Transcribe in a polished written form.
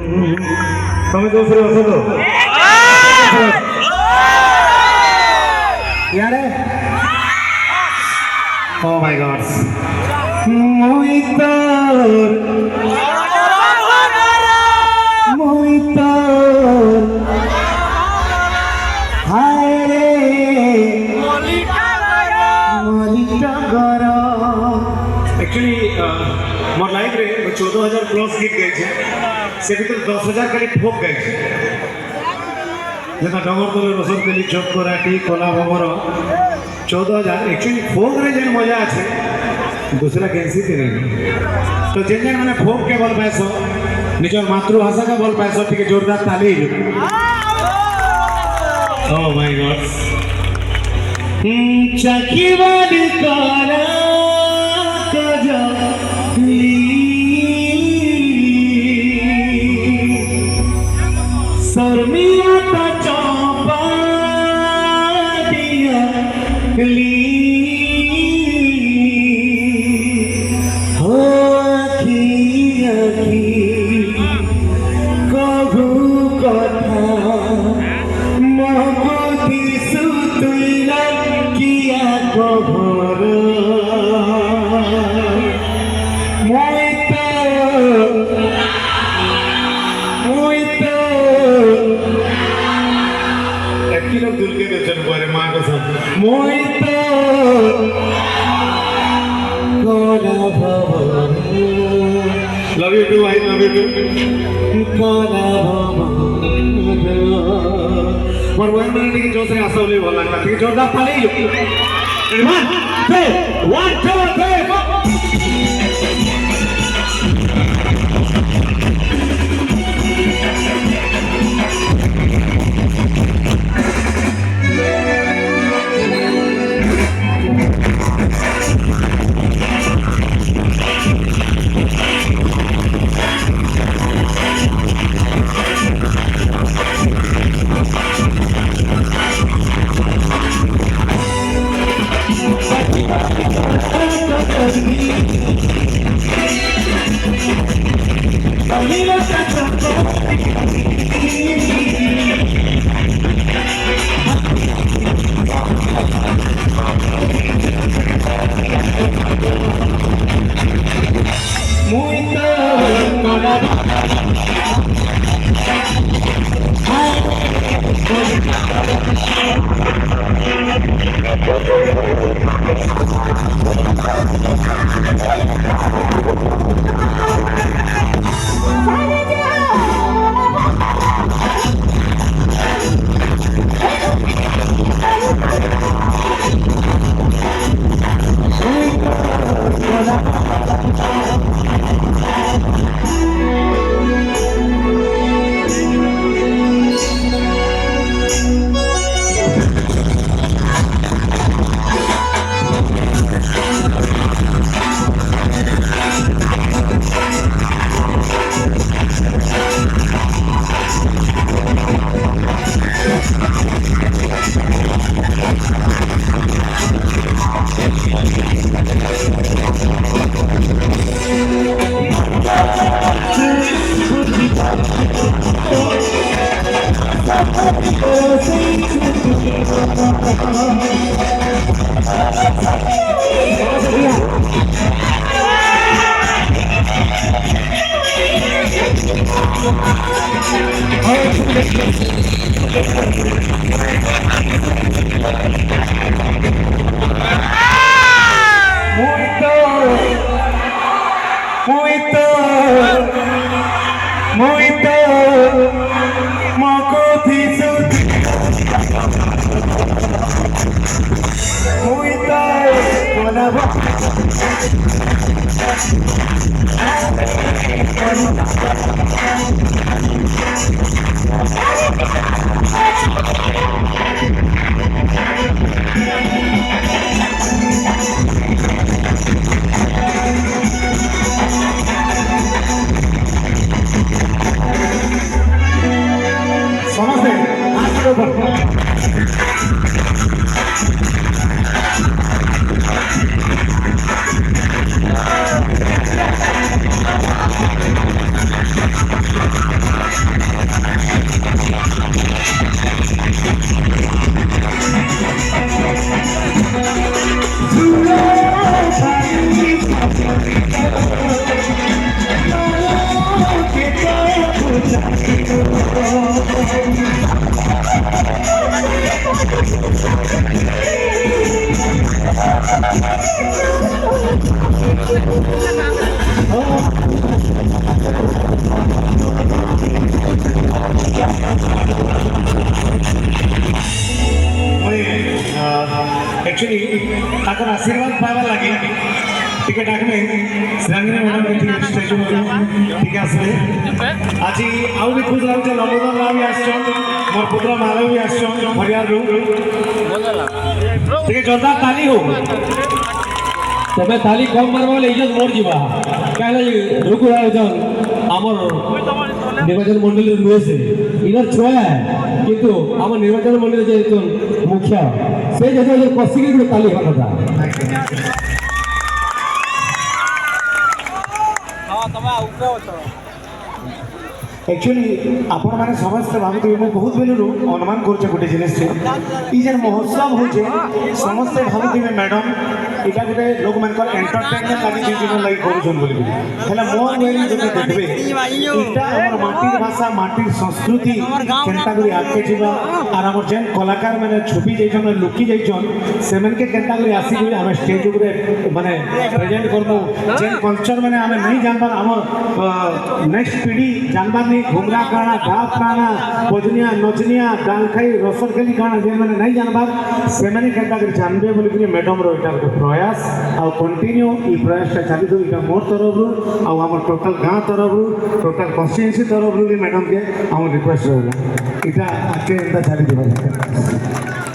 તમે દોસરે હશો તો યારે ઓ માય ગોડ મોહિતર হায় রে মলিটা গর एक्चुअली मोर लाइफ रे 14000 प्लस गीत गए छे से भीतर 10000 खाली फोक गए छे जेना डगर तले रसद केली चोक कराटी कोला भमर 14000 एक्चुअली फोक रे जेन मजा আছে दूसरा कैंसी थे नहीं तो जेन जेन माने फोक के बोल पाएसो निजर मातृभाषा का बोल पाएसो ठीक जोरदार ताली Oh my God. Chaki wali kara kajali sarmiya ta chompa diya li ho akhi kabhu katha मोहब्बती सुतुला किया कबर मोइतो एक किलो दूर के दर्शन पर मां को सब मोइतो कोना भवन love you too I love you too कोना भवन और वो मैंने की जोश रे असली बोल लगता ठीक जोरदार ताली 1 2 3 एक्चुअली ताकर आशीर्वाद पाइबार लगे टिके डाकमे श्रांगिनी मैडम के स्टेज ठीक आसले आज आउ भी खुश लागे लंबोदर राव भी आछन मोर पुत्र माधव भी आछन भरियार रु ठीक जोरदार ताली हो तबे ताली कम मारबा बोले इज्जत मोर जीवा कहले रुकु आयोजन आमर निर्वाचन मंडली नुए से इनर छुआ है किंतु आम निर्वाचन मंडली जे मुखिया से जैसे कसिकी ताली हो कथा एक्चुअली आपण मैंने समस्ते भावुथे मुझे बहुत बेलू अनुमान कर गोटे जिनिस ये महोत्सव हो समस्ते भावुथे मैडम इटा गोटे लोक मान एंटरटेनमेंट लगी दिन लगी कर मोर वे जो देखबे इटा हमर माटीर भाषा माटीर संस्कृति केनता करी आगे जीवा आर हमर जेन कलाकार माने छुपी जाइछन लुकी जाइछन सेमन के केनता करी आसी गई हम स्टेज ऊपर माने प्रेजेंट करबो जेन कल्चर माने हमें नहीं जानबार हमर नेक्स्ट पीढ़ी जानबार नहीं घुमरा काना घाप काना बजनिया नचनिया डाल खाई रसर खेली काना जे माने नहीं जानबार से माने केनता करी जानबे बोली कि मैडम रो इटा प्रयास आ कंटिन्यू ई प्रयास चालू तो इटा मोर तरफ रु आ हमर टोटल गांव तरफ रु टोटल कॉन्स्टिट्यूएंसी तरफ रु मैडम के हम रिक्वेस्ट रहला इटा आके एंता चालू दिबा